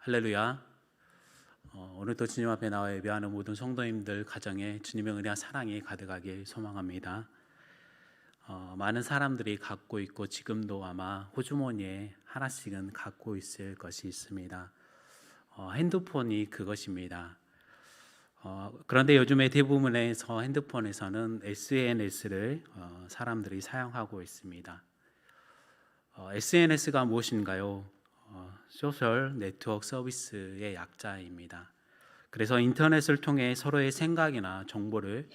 할렐루야. 오늘도 주님 앞에 나와 예배하는 모든 성도님들 가정에 주님의 은혜와 사랑이 가득하길 소망합니다. 많은 사람들이 갖고 있고 지금도 아마 호주머니에 하나씩은 갖고 있을 것이 있습니다. 핸드폰이 그것입니다. 그런데 요즘에 대부분에서 핸드폰에서는 SNS를 사람들이 사용하고 있습니다. SNS가 무엇인가요? 소셜 네트워크 서비스의 약자입니다. 그래서 인터넷을 통해 서로의 생각이나 정보를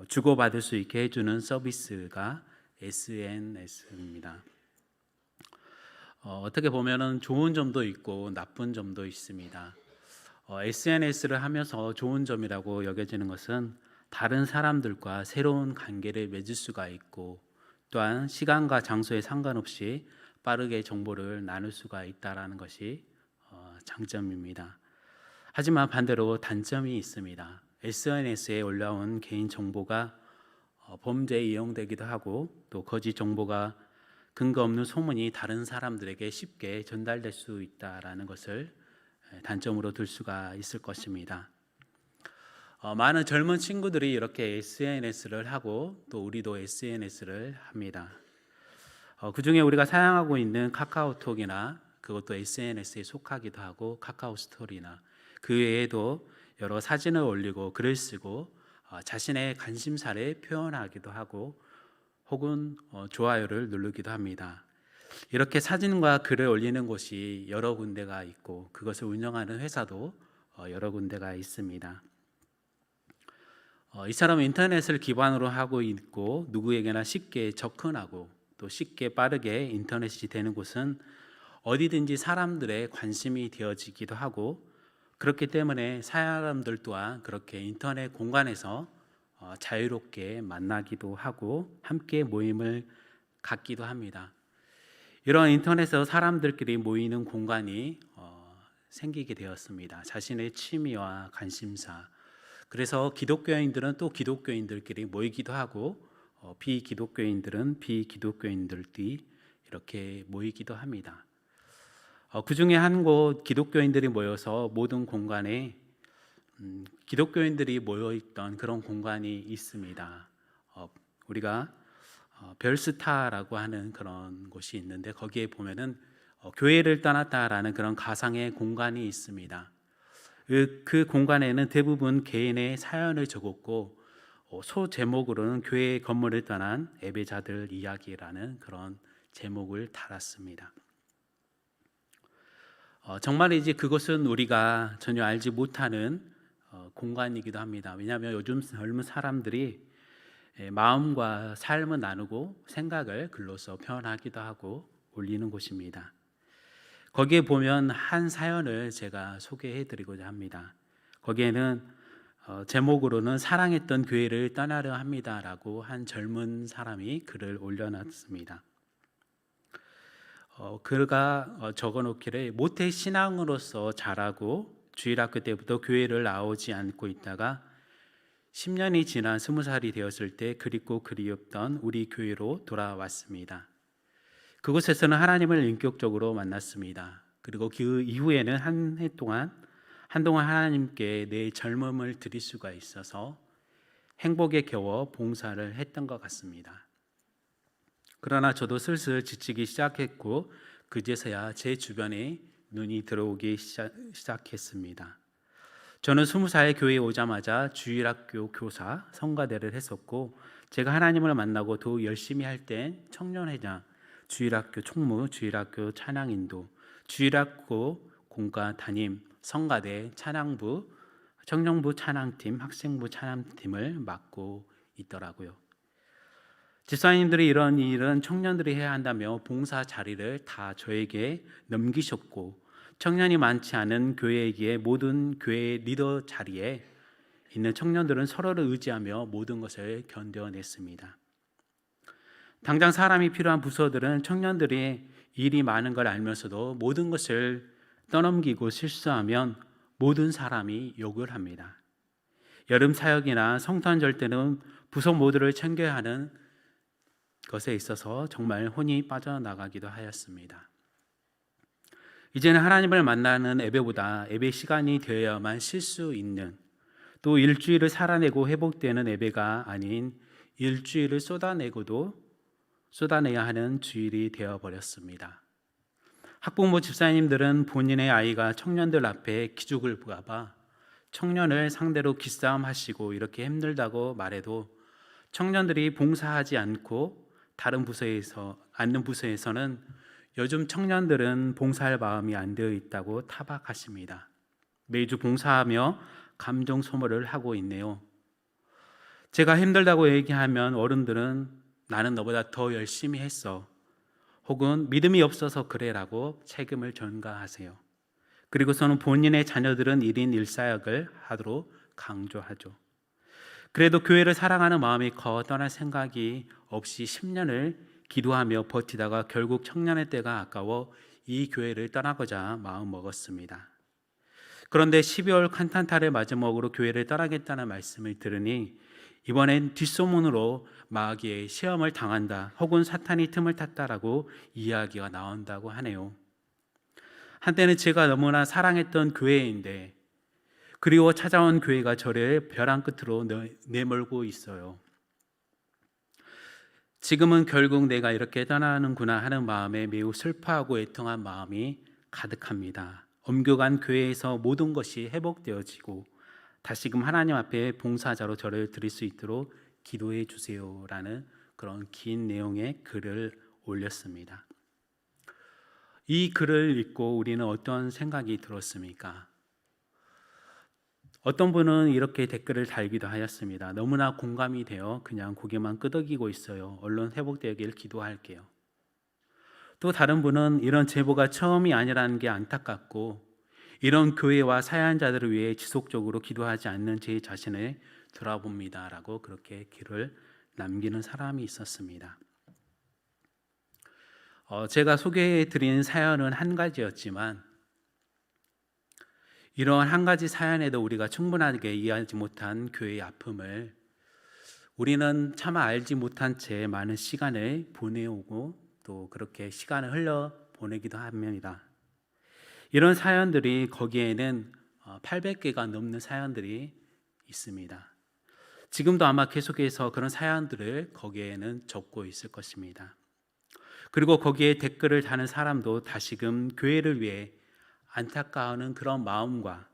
주고받을 수 있게 해주는 서비스가 SNS입니다. 어떻게 보면은 좋은 점도 있고 나쁜 점도 있습니다. SNS를 하면서 좋은 점이라고 여겨지는 것은 다른 사람들과 새로운 관계를 맺을 수가 있고, 또한 시간과 장소에 상관없이 빠르게 정보를 나눌 수가 있다는 것이 장점입니다. 하지만 반대로 단점이 있습니다. SNS에 올라온 개인 정보가 범죄에 이용되기도 하고, 또 거짓 정보가 근거 없는 소문이 다른 사람들에게 쉽게 전달될 수 있다는 것을 단점으로 들 수가 있을 것입니다. 많은 젊은 친구들이 이렇게 SNS를 하고, 또 우리도 SNS를 합니다. 그 중에 우리가 사용하고 있는 카카오톡이나, 그것도 SNS에 속하기도 하고, 카카오 스토리나 그 외에도 여러 사진을 올리고 글을 쓰고 자신의 관심사를 표현하기도 하고, 혹은 좋아요를 누르기도 합니다. 이렇게 사진과 글을 올리는 곳이 여러 군데가 있고, 그것을 운영하는 회사도 여러 군데가 있습니다. 이 사람은 인터넷을 기반으로 하고 있고, 누구에게나 쉽게 접근하고 또 쉽게 빠르게 인터넷이 되는 곳은 어디든지 사람들의 관심이 되어지기도 하고, 그렇기 때문에 사람들 또한 그렇게 인터넷 공간에서 자유롭게 만나기도 하고 함께 모임을 갖기도 합니다. 이런 인터넷에서 사람들끼리 모이는 공간이 생기게 되었습니다. 자신의 취미와 관심사. 그래서 기독교인들은 또 기독교인들끼리 모이기도 하고, 비기독교인들은 비기독교인들끼리 이렇게 모이기도 합니다. 그 중에 한 곳 기독교인들이 모여서 모든 공간에 기독교인들이 모여있던 그런 공간이 있습니다. 우리가 별스타라고 하는 그런 곳이 있는데, 거기에 보면은 교회를 떠났다라는 그런 가상의 공간이 있습니다. 그 공간에는 대부분 개인의 사연을 적었고, 소 제목으로는 교회 건물을 떠난 예배자들 이야기라는 그런 제목을 달았습니다. 정말이지 그것은 우리가 전혀 알지 못하는 공간이기도 합니다. 왜냐하면 요즘 젊은 사람들이 마음과 삶을 나누고 생각을 글로써 표현하기도 하고 올리는 곳입니다. 거기에 보면 한 사연을 제가 소개해 드리고자 합니다. 거기에는 제목으로는 사랑했던 교회를 떠나려 합니다라고 한 젊은 사람이 글을 올려놨습니다. 그가 적어놓기를 모태 신앙으로서 자라고 주일학교 때부터 교회를 나오지 않고 있다가 10년이 지난 20살이 되었을 때 그립고 그리웠던 우리 교회로 돌아왔습니다. 그곳에서는 하나님을 인격적으로 만났습니다. 그리고 그 이후에는 한동안 하나님께 내 젊음을 드릴 수가 있어서 행복에 겨워 봉사를 했던 것 같습니다. 그러나 저도 슬슬 지치기 시작했고, 그제서야 제 주변에 눈이 들어오기 시작했습니다. 저는 20살 교회에 오자마자 주일학교 교사, 성가대를 했었고, 제가 하나님을 만나고 더욱 열심히 할 땐 청년회장, 주일학교 총무, 주일학교 찬양인도, 주일학교 공과 담임, 성가대 찬양부, 청년부 찬양팀, 학생부 찬양팀을 맡고 있더라고요. 집사님들이 이런 일은 청년들이 해야 한다며 봉사 자리를 다 저에게 넘기셨고, 청년이 많지 않은 교회이기에 모든 교회 리더 자리에 있는 청년들은 서로를 의지하며 모든 것을 견뎌냈습니다. 당장 사람이 필요한 부서들은 청년들이 일이 많은 걸 알면서도 모든 것을 떠넘기고 실수하면 모든 사람이 욕을 합니다. 여름 사역이나 성탄절 때는 부서 모두를 챙겨야 하는 것에 있어서 정말 혼이 빠져나가기도 하였습니다. 이제는 하나님을 만나는 예배보다 예배 시간이 되어야만 쉴 수 있는, 또 일주일을 살아내고 회복되는 예배가 아닌 일주일을 쏟아내야 하는 주일이 되어버렸습니다. 학부모 집사님들은 본인의 아이가 청년들 앞에 기죽을 부어봐 청년을 상대로 기싸움하시고 이렇게 힘들다고 말해도 청년들이 봉사하지 않고 다른 부서에서는 요즘 청년들은 봉사할 마음이 안 되어 있다고 타박하십니다. 매주 봉사하며 감정 소모를 하고 있네요. 제가 힘들다고 얘기하면 어른들은 나는 너보다 더 열심히 했어, 혹은 믿음이 없어서 그래라고 책임을 전가하세요. 그리고서는 본인의 자녀들은 1인 1사역을 하도록 강조하죠. 그래도 교회를 사랑하는 마음이 커 떠날 생각이 없이 10년을 기도하며 버티다가 결국 청년의 때가 아까워 이 교회를 떠나고자 마음먹었습니다. 그런데 12월 칸탄타를 마지막으로 교회를 떠나겠다는 말씀을 들으니 이번엔 뒷소문으로 마귀의 시험을 당한다, 혹은 사탄이 틈을 탔다라고 이야기가 나온다고 하네요. 한때는 제가 너무나 사랑했던 교회인데 그리워 찾아온 교회가 저를 벼랑 끝으로 내몰고 있어요. 지금은 결국 내가 이렇게 떠나는구나 하는 마음에 매우 슬퍼하고 애통한 마음이 가득합니다. 엄교간 교회에서 모든 것이 회복되어지고 다시금 하나님 앞에 봉사자로 저를 드릴 수 있도록 기도해 주세요라는 그런 긴 내용의 글을 올렸습니다. 이 글을 읽고 우리는 어떤 생각이 들었습니까? 어떤 분은 이렇게 댓글을 달기도 하였습니다. 너무나 공감이 되어 그냥 고개만 끄덕이고 있어요. 얼른 회복되길 기도할게요. 또 다른 분은 이런 제보가 처음이 아니라는 게 안타깝고 이런 교회와 사연자들을 위해 지속적으로 기도하지 않는 제 자신을 돌아봅니다 라고 그렇게 글을 남기는 사람이 있었습니다. 제가 소개해드린 사연은 한 가지였지만 이러한 한 가지 사연에도 우리가 충분하게 이해하지 못한 교회의 아픔을 우리는 차마 알지 못한 채 많은 시간을 보내오고 또 그렇게 시간을 흘려보내기도 합니다. 이런 사연들이 거기에는 800개가 넘는 사연들이 있습니다. 지금도 아마 계속해서 그런 사연들을 거기에는 적고 있을 것입니다. 그리고 거기에 댓글을 다는 사람도 다시금 교회를 위해 안타까워하는 그런 마음과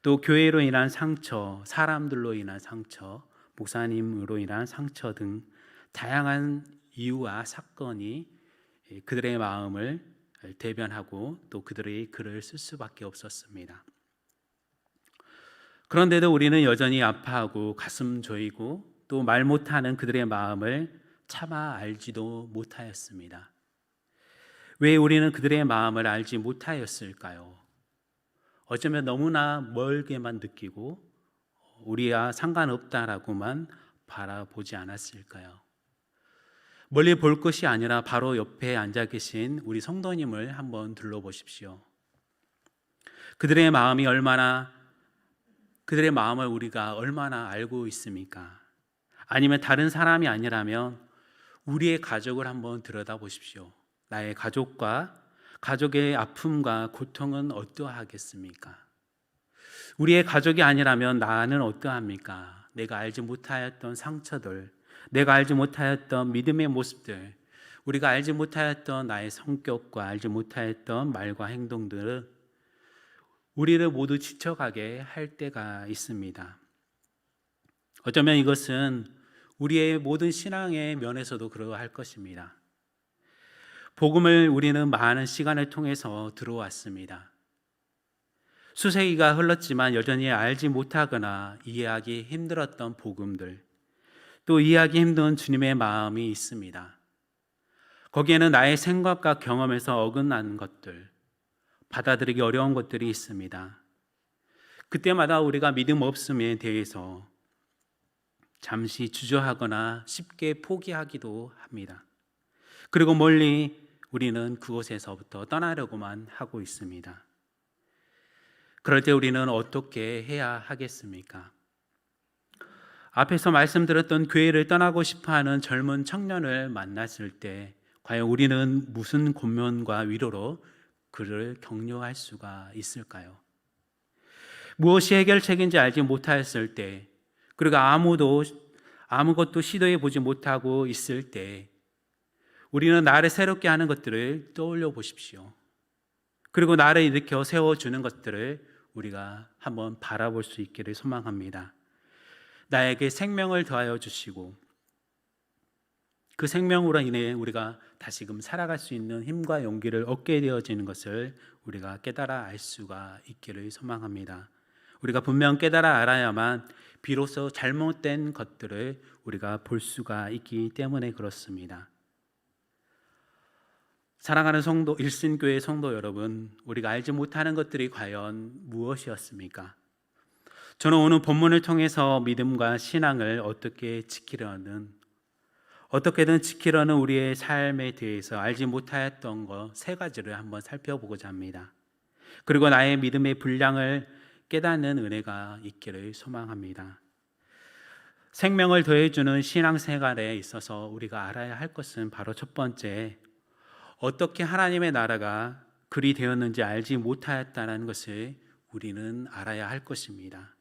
또 교회로 인한 상처, 사람들로 인한 상처, 목사님으로 인한 상처 등 다양한 이유와 사건이 그들의 마음을 대변하고 또 그들의 글을 쓸 수밖에 없었습니다. 그런데도 우리는 여전히 아파하고 가슴 조이고 또 말 못하는 그들의 마음을 차마 알지도 못하였습니다. 왜 우리는 그들의 마음을 알지 못하였을까요? 어쩌면 너무나 멀게만 느끼고 우리와 상관없다라고만 바라보지 않았을까요? 멀리 볼 것이 아니라 바로 옆에 앉아 계신 우리 성도님을 한번 둘러보십시오. 그들의 마음을 우리가 얼마나 알고 있습니까? 아니면 다른 사람이 아니라면 우리의 가족을 한번 들여다보십시오. 나의 가족의 아픔과 고통은 어떠하겠습니까? 우리의 가족이 아니라면 나는 어떠합니까? 내가 알지 못하였던 상처들, 내가 알지 못하였던 믿음의 모습들, 우리가 알지 못하였던 나의 성격과 알지 못하였던 말과 행동들은 우리를 모두 지쳐가게 할 때가 있습니다. 어쩌면 이것은 우리의 모든 신앙의 면에서도 그러할 것입니다. 복음을 우리는 많은 시간을 통해서 들어왔습니다. 수세기가 흘렀지만 여전히 알지 못하거나 이해하기 힘들었던 복음들, 또 이해하기 힘든 주님의 마음이 있습니다. 거기에는 나의 생각과 경험에서 어긋난 것들, 받아들이기 어려운 것들이 있습니다. 그때마다 우리가 믿음 없음에 대해서 잠시 주저하거나 쉽게 포기하기도 합니다. 그리고 멀리 우리는 그곳에서부터 떠나려고만 하고 있습니다. 그럴 때 우리는 어떻게 해야 하겠습니까? 앞에서 말씀드렸던 교회를 떠나고 싶어하는 젊은 청년을 만났을 때 과연 우리는 무슨 권면과 위로로 그를 격려할 수가 있을까요? 무엇이 해결책인지 알지 못하였을 때, 그리고 아무것도 시도해 보지 못하고 있을 때, 우리는 나를 새롭게 하는 것들을 떠올려 보십시오. 그리고 나를 일으켜 세워주는 것들을 우리가 한번 바라볼 수 있기를 소망합니다. 나에게 생명을 더하여 주시고 그 생명으로 인해 우리가 다시금 살아갈 수 있는 힘과 용기를 얻게 되어지는 것을 우리가 깨달아 알 수가 있기를 소망합니다. 우리가 분명 깨달아 알아야만 비로소 잘못된 것들을 우리가 볼 수가 있기 때문에 그렇습니다. 사랑하는 성도, 일신교회 성도 여러분, 우리가 알지 못하는 것들이 과연 무엇이었습니까? 저는 오늘 본문을 통해서 믿음과 신앙을 어떻게든 지키려는 우리의 삶에 대해서 알지 못하였던 것 세 가지를 한번 살펴보고자 합니다. 그리고 나의 믿음의 분량을 깨닫는 은혜가 있기를 소망합니다. 생명을 더해주는 신앙생활에 있어서 우리가 알아야 할 것은 바로 첫 번째, 어떻게 하나님의 나라가 그리 되었는지 알지 못하였다는 것을 우리는 알아야 할 것입니다.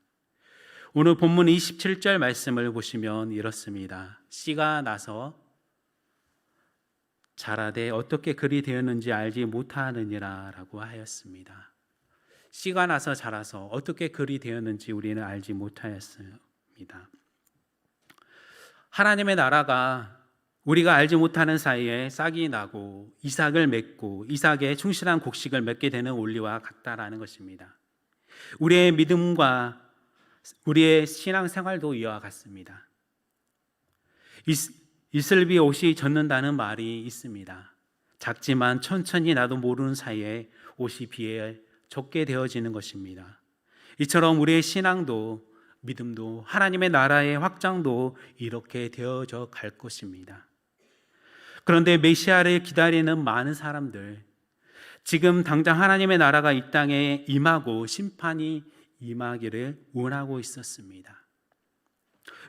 오늘 본문 27절 말씀을 보시면 이렇습니다. 씨가 나서 자라되 어떻게 그리 되었는지 알지 못하느니라 라고 하였습니다. 씨가 나서 자라서 어떻게 그리 되었는지 우리는 알지 못하였습니다. 하나님의 나라가 우리가 알지 못하는 사이에 싹이 나고 이삭을 맺고 이삭에 충실한 곡식을 맺게 되는 원리와 같다라는 것입니다. 우리의 믿음과 우리의 신앙생활도 이와 같습니다. 이슬비 옷이 젖는다는 말이 있습니다. 작지만 천천히 나도 모르는 사이에 옷이 비에 젖게 되어지는 것입니다. 이처럼 우리의 신앙도 믿음도 하나님의 나라의 확장도 이렇게 되어져 갈 것입니다. 그런데 메시아를 기다리는 많은 사람들, 지금 당장 하나님의 나라가 이 땅에 임하고 심판이 임하기를 원하고 있었습니다.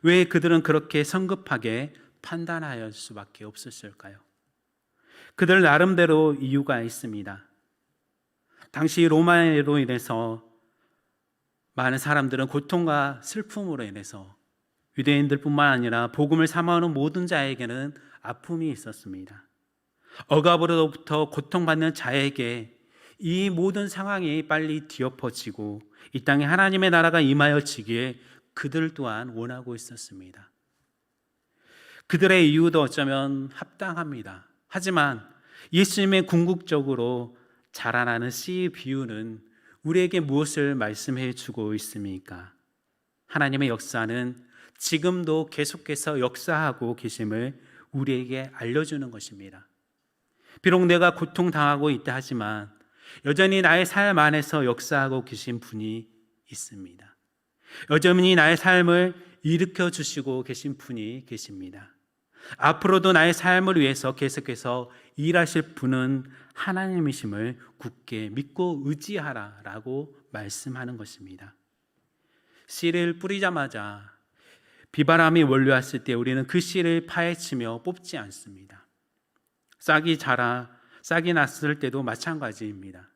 왜 그들은 그렇게 성급하게 판단할 수밖에 없었을까요? 그들 나름대로 이유가 있습니다. 당시 로마로 인해서 많은 사람들은 고통과 슬픔으로 인해서 유대인들뿐만 아니라 복음을 사모하는 모든 자에게는 아픔이 있었습니다. 억압으로부터 고통받는 자에게 이 모든 상황이 빨리 뒤엎어지고 이 땅에 하나님의 나라가 임하여지기에 그들 또한 원하고 있었습니다. 그들의 이유도 어쩌면 합당합니다. 하지만 예수님의 궁극적으로 자라나는 씨의 비유는 우리에게 무엇을 말씀해 주고 있습니까? 하나님의 역사는 지금도 계속해서 역사하고 계심을 우리에게 알려주는 것입니다. 비록 내가 고통당하고 있다 하지만 여전히 나의 삶 안에서 역사하고 계신 분이 있습니다. 여전히 나의 삶을 일으켜 주시고 계신 분이 계십니다. 앞으로도 나의 삶을 위해서 계속해서 일하실 분은 하나님이심을 굳게 믿고 의지하라라고 말씀하는 것입니다. 씨를 뿌리자마자 비바람이 몰려왔을 때 우리는 그 씨를 파헤치며 뽑지 않습니다. 싹이 났을 때도 마찬가지입니다.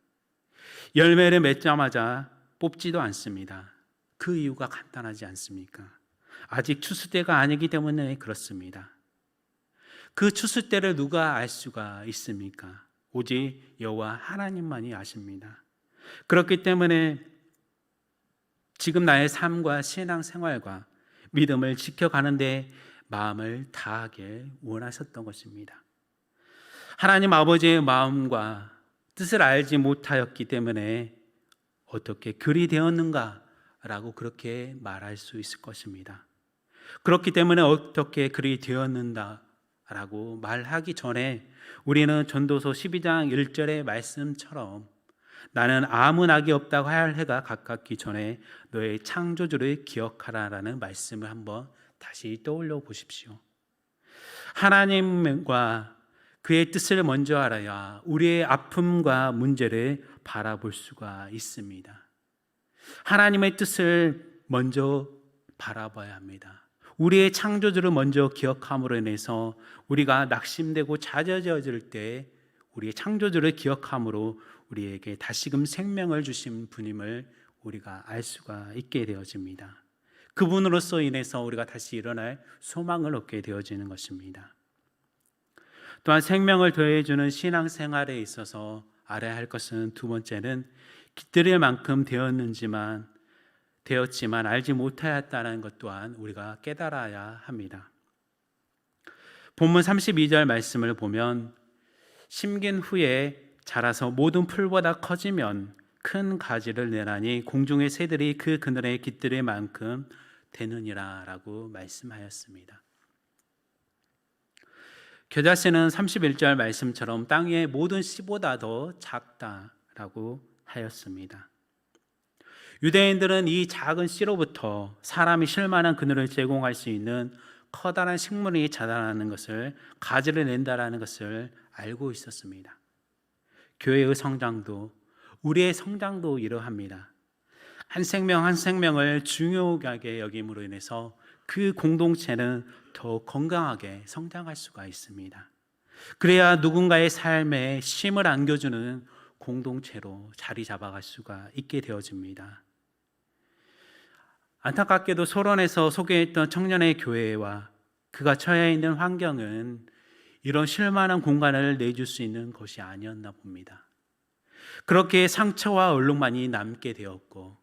열매를 맺자마자 뽑지도 않습니다. 그 이유가 간단하지 않습니까? 아직 추수 때가 아니기 때문에 그렇습니다. 그 추수 때를 누가 알 수가 있습니까? 오직 여호와 하나님만이 아십니다. 그렇기 때문에 지금 나의 삶과 신앙생활과 믿음을 지켜가는 데 마음을 다하게 원하셨던 것입니다. 하나님 아버지의 마음과 뜻을 알지 못하였기 때문에 어떻게 그리 되었는가라고 그렇게 말할 수 있을 것입니다. 그렇기 때문에 어떻게 그리 되었는가라고 말하기 전에 우리는 전도서 12장 1절의 말씀처럼 나는 아무 낙이 없다고 할 해가 가깝기 전에 너의 창조주를 기억하라라는 말씀을 한번 다시 떠올려 보십시오. 하나님과 그의 뜻을 먼저 알아야 우리의 아픔과 문제를 바라볼 수가 있습니다. 하나님의 뜻을 먼저 바라봐야 합니다. 우리의 창조주를 먼저 기억함으로 인해서 우리가 낙심되고 좌절해질 때 우리의 창조주를 기억함으로 우리에게 다시금 생명을 주신 분임을 우리가 알 수가 있게 되어집니다. 그분으로서 인해서 우리가 다시 일어날 소망을 얻게 되어지는 것입니다. 또한 생명을 더해주는 신앙생활에 있어서 알아야 할 것은 두 번째는 깃들일 만큼 되었지만 알지 못하였다는 것 또한 우리가 깨달아야 합니다. 본문 32절 말씀을 보면 심긴 후에 자라서 모든 풀보다 커지면 큰 가지를 내나니 공중의 새들이 그 그늘에 깃들일 만큼 되느니라 라고 말씀하였습니다. 겨자씨는 31절 말씀처럼 땅의 모든 씨보다 더 작다라고 하였습니다. 유대인들은 이 작은 씨로부터 사람이 쉴 만한 그늘을 제공할 수 있는 커다란 식물이 자라나는 것을, 가지를 낸다라는 것을 알고 있었습니다. 교회의 성장도, 우리의 성장도 이러합니다. 한 생명 한 생명을 중요하게 여김으로 인해서 그 공동체는 더 건강하게 성장할 수가 있습니다. 그래야 누군가의 삶에 쉼을 안겨주는 공동체로 자리 잡아갈 수가 있게 되어집니다. 안타깝게도 소론에서 소개했던 청년의 교회와 그가 처해 있는 환경은 이런 쉴만한 공간을 내줄 수 있는 것이 아니었나 봅니다. 그렇게 상처와 얼룩만이 남게 되었고,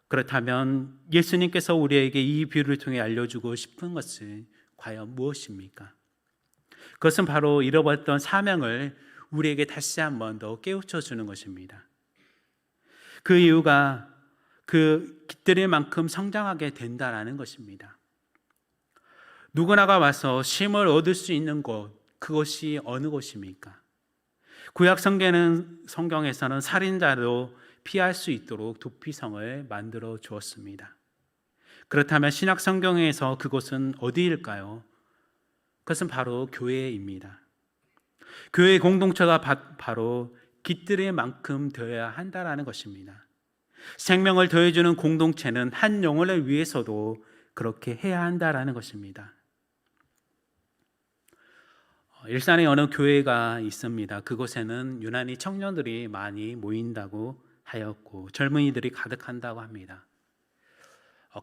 그렇다면 예수님께서 우리에게 이 비유를 통해 알려주고 싶은 것은 과연 무엇입니까? 그것은 바로 잃어버렸던 사명을 우리에게 다시 한번 더 깨우쳐 주는 것입니다. 그 이유가 그 깃들일 만큼 성장하게 된다라는 것입니다. 누구나가 와서 쉼을 얻을 수 있는 곳, 그것이 어느 곳입니까? 구약 성경에서는 살인자도 피할 수 있도록 도피성을 만들어 주었습니다. 그렇다면 신약 성경에서 그곳은 어디일까요? 그것은 바로 교회입니다. 교회 공동체가 바로 깃들일 만큼 되어야 한다라는 것입니다. 생명을 더해주는 공동체는 한 영혼을 위해서도 그렇게 해야 한다라는 것입니다. 일산에 어느 교회가 있습니다. 그곳에는 유난히 청년들이 많이 모인다고 하였고 젊은이들이 가득한다고 합니다.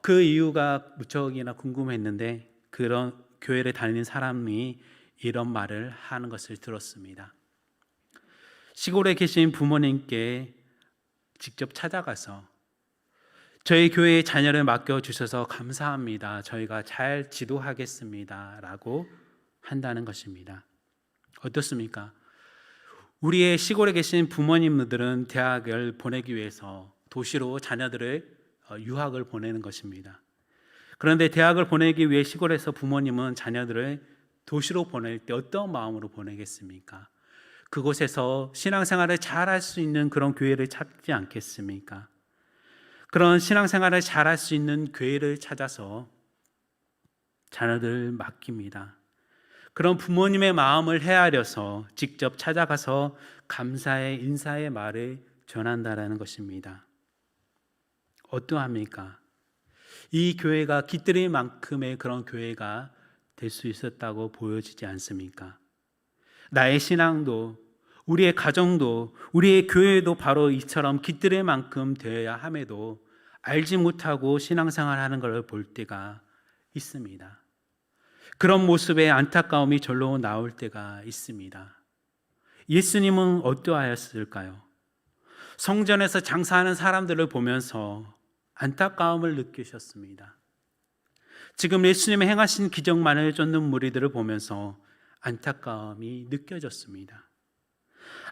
그 이유가 무척이나 궁금했는데 그런 교회를 다니는 사람이 이런 말을 하는 것을 들었습니다. 시골에 계신 부모님께 직접 찾아가서 저희 교회에 자녀를 맡겨주셔서 감사합니다. 저희가 잘 지도하겠습니다. 라고 한다는 것입니다. 어떻습니까? 우리의 시골에 계신 부모님들은 대학을 보내기 위해서 도시로 자녀들을 유학을 보내는 것입니다. 그런데 대학을 보내기 위해 시골에서 부모님은 자녀들을 도시로 보낼 때 어떤 마음으로 보내겠습니까? 그곳에서 신앙생활을 잘할 수 있는 그런 교회를 찾지 않겠습니까? 그런 신앙생활을 잘할 수 있는 교회를 찾아서 자녀들을 맡깁니다. 그런 부모님의 마음을 헤아려서 직접 찾아가서 감사의 인사의 말을 전한다라는 것입니다. 어떠합니까? 이 교회가 깃들일 만큼의 그런 교회가 될 수 있었다고 보여지지 않습니까? 나의 신앙도, 우리의 가정도, 우리의 교회도 바로 이처럼 깃들일 만큼 되어야 함에도 알지 못하고 신앙생활하는 것을 볼 때가 있습니다. 그런 모습에 안타까움이 절로 나올 때가 있습니다. 예수님은 어떠하였을까요? 성전에서 장사하는 사람들을 보면서 안타까움을 느끼셨습니다. 지금 예수님이 행하신 기적만을 쫓는 무리들을 보면서 안타까움이 느껴졌습니다.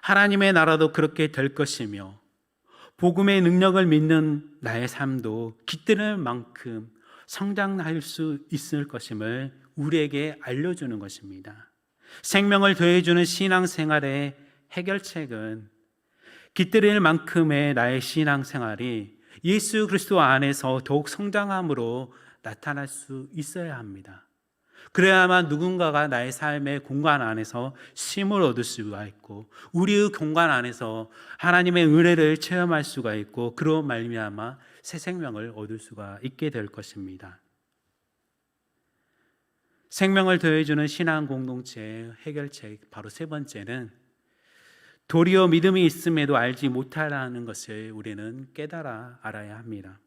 하나님의 나라도 그렇게 될 것이며 복음의 능력을 믿는 나의 삶도 깃들 만큼 성장할 수 있을 것임을 우리에게 알려주는 것입니다. 생명을 더해주는 신앙생활의 해결책은 깃들일 만큼의 나의 신앙생활이 예수 그리스도 안에서 더욱 성장함으로 나타날 수 있어야 합니다. 그래야만 누군가가 나의 삶의 공간 안에서 쉼을 얻을 수가 있고 우리의 공간 안에서 하나님의 은혜를 체험할 수가 있고 그로 말미암아 새 생명을 얻을 수가 있게 될 것입니다. 생명을 더해주는 신앙 공동체의 해결책 바로 세 번째는 도리어 믿음이 있음에도 알지 못하라는 것을 우리는 깨달아 알아야 합니다.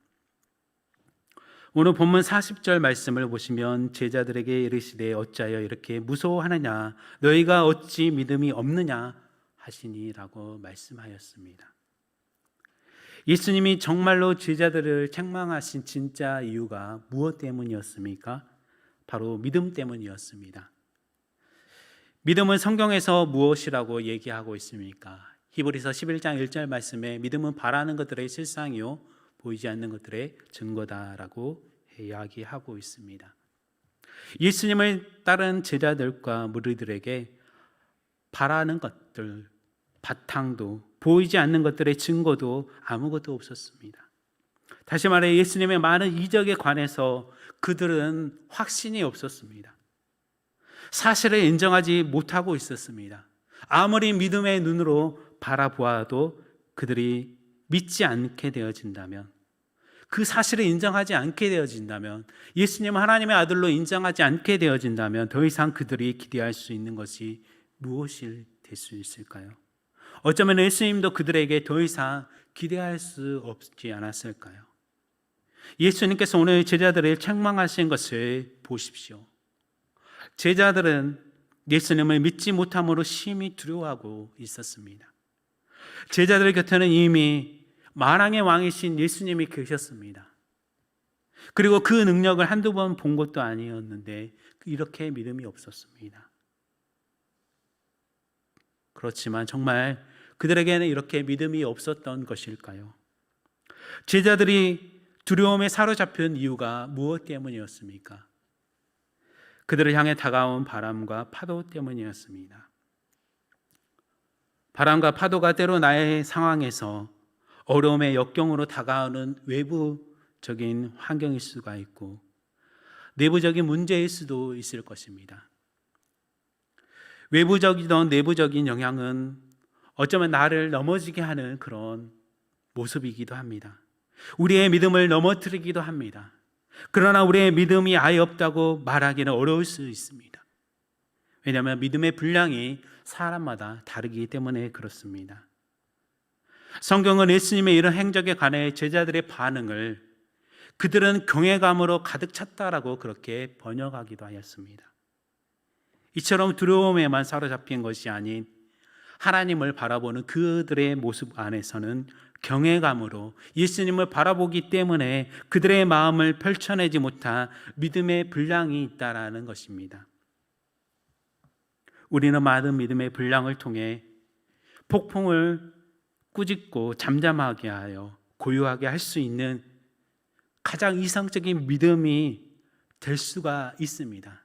오늘 본문 40절 말씀을 보시면 제자들에게 이르시되 어찌하여 이렇게 무서워하느냐 너희가 어찌 믿음이 없느냐 하시니라고 말씀하였습니다. 예수님이 정말로 제자들을 책망하신 진짜 이유가 무엇 때문이었습니까? 바로 믿음 때문이었습니다. 믿음은 성경에서 무엇이라고 얘기하고 있습니까? 히브리서 11장 1절 말씀에 믿음은 바라는 것들의 실상이요 보이지 않는 것들의 증거다라고 이야기하고 있습니다. 예수님을 따른 제자들과 무리들에게 바라는 것들, 바탕도 보이지 않는 것들의 증거도 아무것도 없었습니다. 다시 말해 예수님의 많은 이적에 관해서 그들은 확신이 없었습니다. 사실을 인정하지 못하고 있었습니다. 아무리 믿음의 눈으로 바라보아도 그들이 믿지 않게 되어진다면, 그 사실을 인정하지 않게 되어진다면, 예수님 하나님의 아들로 인정하지 않게 되어진다면 더 이상 그들이 기대할 수 있는 것이 무엇이 될 수 있을까요? 어쩌면 예수님도 그들에게 더 이상 기대할 수 없지 않았을까요? 예수님께서 오늘 제자들을 책망하신 것을 보십시오. 제자들은 예수님을 믿지 못함으로 심히 두려워하고 있었습니다. 제자들 곁에는 이미 만왕의 왕이신 예수님이 계셨습니다. 그리고 그 능력을 한두 번 본 것도 아니었는데 이렇게 믿음이 없었습니다. 그렇지만 정말 그들에게는 이렇게 믿음이 없었던 것일까요? 제자들이 두려움에 사로잡힌 이유가 무엇 때문이었습니까? 그들을 향해 다가온 바람과 파도 때문이었습니다. 바람과 파도가 때로 나의 상황에서 어려움의 역경으로 다가오는 외부적인 환경일 수가 있고 내부적인 문제일 수도 있을 것입니다. 외부적이든 내부적인 영향은 어쩌면 나를 넘어지게 하는 그런 모습이기도 합니다. 우리의 믿음을 넘어뜨리기도 합니다. 그러나 우리의 믿음이 아예 없다고 말하기는 어려울 수 있습니다. 왜냐하면 믿음의 분량이 사람마다 다르기 때문에 그렇습니다. 성경은 예수님의 이런 행적에 관해 제자들의 반응을 그들은 경외감으로 가득 찼다라고 그렇게 번역하기도 하였습니다. 이처럼 두려움에만 사로잡힌 것이 아닌 하나님을 바라보는 그들의 모습 안에서는 경외감으로 예수님을 바라보기 때문에 그들의 마음을 펼쳐내지 못한 믿음의 분량이 있다라는 것입니다. 우리는 많은 믿음의 분량을 통해 폭풍을 꾸짖고 잠잠하게 하여 고요하게 할 수 있는 가장 이상적인 믿음이 될 수가 있습니다.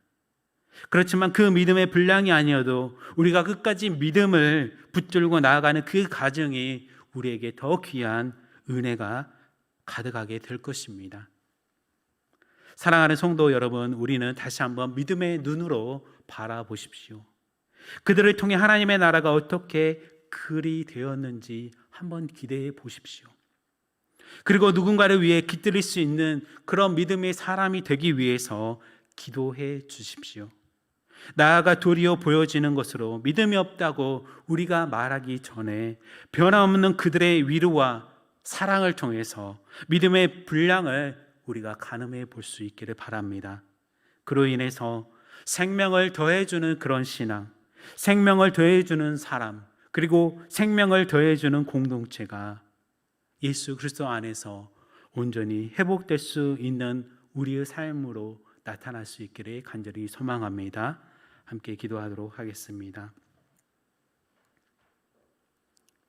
그렇지만 그 믿음의 분량이 아니어도 우리가 끝까지 믿음을 붙들고 나아가는 그 과정이 우리에게 더 귀한 은혜가 가득하게 될 것입니다. 사랑하는 성도 여러분, 우리는 다시 한번 믿음의 눈으로 바라보십시오. 그들을 통해 하나님의 나라가 어떻게 글이 되었는지 한번 기대해 보십시오. 그리고 누군가를 위해 깃들일 수 있는 그런 믿음의 사람이 되기 위해서 기도해 주십시오. 나아가 도리어 보여지는 것으로 믿음이 없다고 우리가 말하기 전에 변함없는 그들의 위로와 사랑을 통해서 믿음의 분량을 우리가 가늠해 볼 수 있기를 바랍니다. 그로 인해서 생명을 더해주는 그런 신앙, 생명을 더해주는 사람, 그리고 생명을 더해주는 공동체가 예수 그리스도 안에서 온전히 회복될 수 있는 우리의 삶으로 나타날 수 있기를 간절히 소망합니다. 함께 기도하도록 하겠습니다.